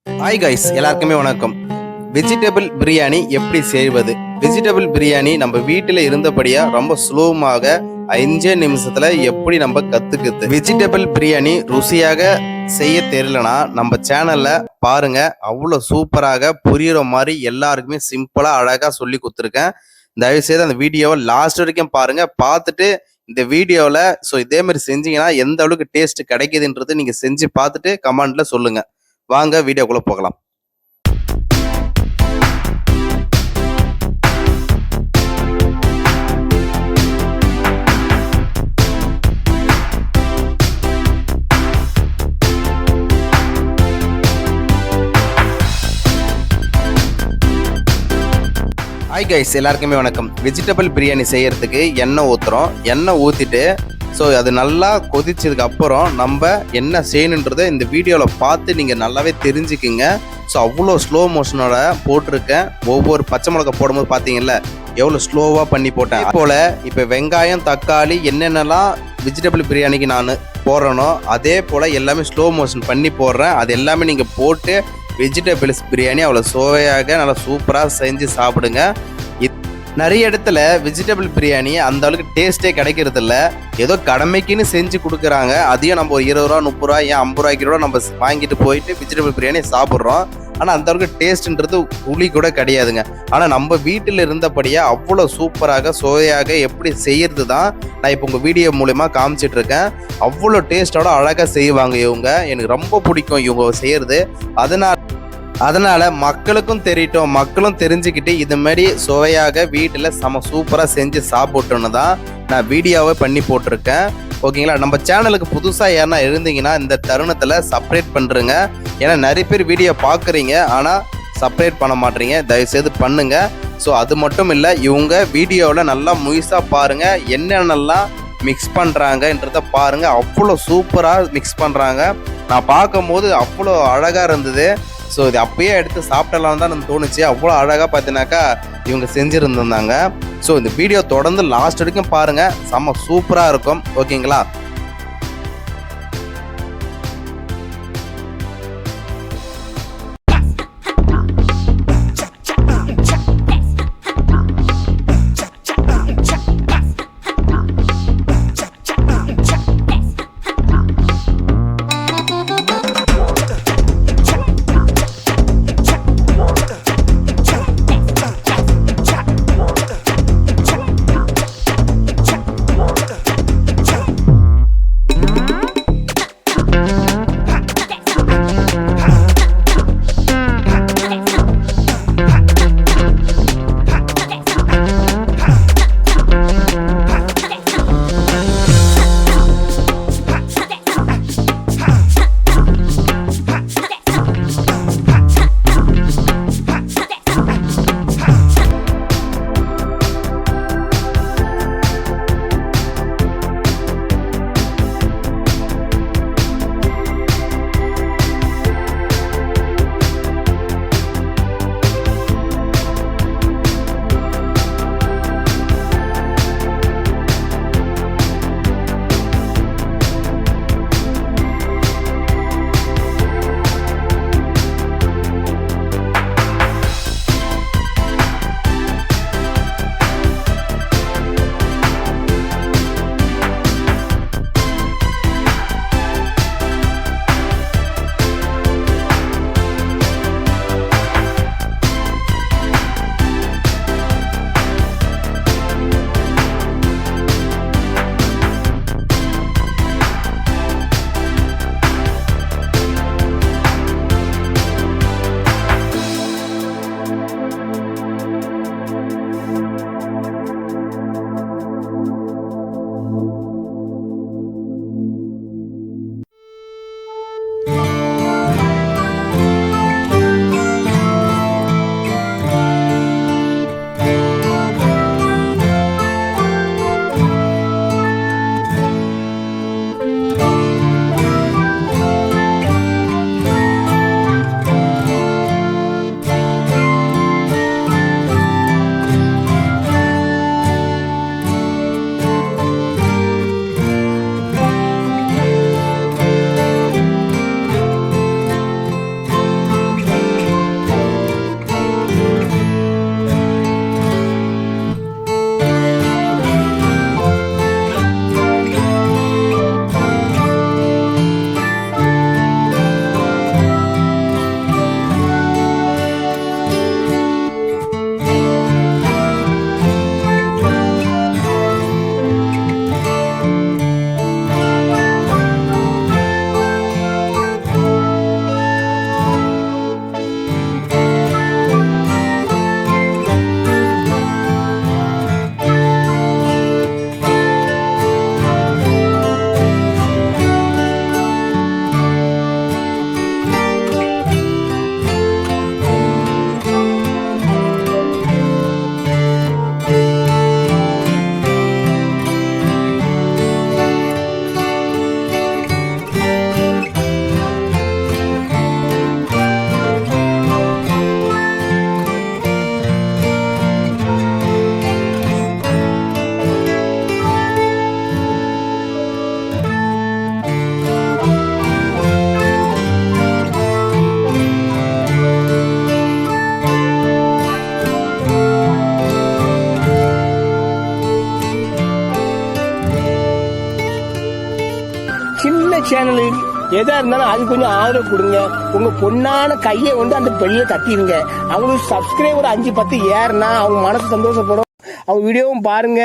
Hi guys, எல்லாருக்குமே வணக்கம். Vegetable biryani எப்படி செய்வது? வெஜிடபிள் பிரியாணி நம்ம வீட்டில் இருந்தபடியா ரொம்ப ஸ்லோமாக 5 நிமிஷத்துல எப்படி நம்ம கத்துக்குது? வெஜிடபிள் பிரியாணி ருசியாக செய்ய தெரியலனா நம்ம சேனல்ல பாருங்க, அவ்வளோ சூப்பராக புரியுற மாதிரி எல்லாருக்குமே சிம்பிளா அழகா சொல்லி கொடுத்துருக்கேன். தயவு செய்து அந்த வீடியோவை லாஸ்ட் வரைக்கும் பாருங்க. பார்த்துட்டு இந்த வீடியோவில் இதே மாதிரி செஞ்சீங்கன்னா எந்த அளவுக்கு டேஸ்ட் கிடைக்குதுன்றது நீங்க செஞ்சு பார்த்துட்டு கமெண்ட்ல சொல்லுங்க. வாங்க வீடியோக்குள்ள போகலாம். ஹாய் கைஸ், எல்லாருக்குமே வணக்கம். வெஜிடபிள் பிரியாணி செய்யறதுக்கு எண்ணெய் ஊற்றுறோம். எண்ணெய் ஊற்றிட்டு அது நல்லா கொதிச்சதுக்கு அப்புறம் நம்ம என்ன செய்யணுன்றதை இந்த வீடியோவில் பார்த்து நீங்கள் நல்லாவே தெரிஞ்சுக்கிங்க. அவ்வளோ ஸ்லோ மோஷனோட போட்டிருக்கேன். ஒவ்வொரு பச்சை மிளகா போடும்போது பார்த்தீங்கல்ல எவ்வளோ ஸ்லோவாக பண்ணி போட்டேன். போல் இப்போ வெங்காயம், தக்காளி என்னென்னலாம் வெஜிடபிள் பிரியாணிக்கு நான் போடுறேனோ அதே போல் எல்லாமே ஸ்லோ மோஷன் பண்ணி போடுறேன். அது எல்லாமே நீங்கள் போட்டு வெஜிடபிள்ஸ் பிரியாணி அவ்வளோ சுவையாக நல்லா சூப்பராக செஞ்சு சாப்பிடுங்க. நிறைய இடத்துல வெஜிடபிள் பிரியாணி அந்த அளவுக்கு டேஸ்ட்டே கிடைக்கிறது இல்லை. ஏதோ கடமைக்குன்னு செஞ்சு கொடுக்குறாங்க. அதையும் நம்ம ஒரு 20 ரூபா, 30 ரூபா, ஏன் 50 ரூபாய்க்கு கூட நம்ம வாங்கிட்டு போயிட்டு வெஜிடபிள் பிரியாணி சாப்பிட்றோம். ஆனால் அந்த அளவுக்கு டேஸ்ட்ன்றது புளி கூட கிடையாதுங்க. ஆனால் நம்ம வீட்டில் இருந்தபடியே அவ்வளோ சூப்பராக சுவையாக எப்படி செய்யறது தான் நான் இப்போ உங்கள் வீடியோ மூலமா காமிச்சிட்டு இருக்கேன். அவ்வளோ டேஸ்ட்டோட அழகாக செய்வாங்க இவங்க. எனக்கு ரொம்ப பிடிக்கும் இவங்க செய்யறது. அதனால மக்களுக்கும் தெரியட்டும், மக்களும் தெரிஞ்சுக்கிட்டு இது மாதிரி சுவையாக வீட்டில் சூப்பராக செஞ்சு சாப்பிட்டோன்னு தான் நான் வீடியோவை பண்ணி போட்டிருக்கேன். ஓகேங்களா? நம்ம சேனலுக்கு புதுசாக யாருன்னா இருந்தீங்கன்னா இந்த தருணத்தில் சப்ஸ்கிரைப் பண்ணுறேங்க. ஏன்னா நிறைய பேர் வீடியோ பார்க்குறீங்க ஆனால் சப்ஸ்கிரைப் பண்ண மாட்டீங்க. தயவுசெய்து பண்ணுங்க. அது மட்டும் இல்லை, இவங்க வீடியோவில் நல்லா முழுசாக பாருங்கள். என்னென்னலாம் மிக்ஸ் பண்ணுறாங்கன்றத பாருங்கள். அவ்வளோ சூப்பராக மிக்ஸ் பண்ணுறாங்க. நான் பார்க்கும்போது அவ்வளோ அழகாக இருந்தது. இது அப்பயே எடுத்து சாப்பிடலாம் தான் எனக்கு தோணுச்சு. அவ்வளோ அழகாக பார்த்தீங்கன்னாக்கா இவங்க செஞ்சுருந்தாங்க. இந்த வீடியோ தொடர்ந்து லாஸ்ட் வரைக்கும் பாருங்கள். செம்ம சூப்பராக இருக்கும். ஓகேங்களா? சேனலு எதா இருந்தாலும் அது கொஞ்சம் ஆதரவு கொடுங்க. உங்க பொண்ணான கையை கொண்டு அந்த பெல்ல தட்டிடுங்க. அவங்களுக்கு சப்ஸ்கிரைபர் 5-10 ஏறுனா அவங்க மனசு சந்தோஷப்படும். அவங்க வீடியோவும் பாருங்க.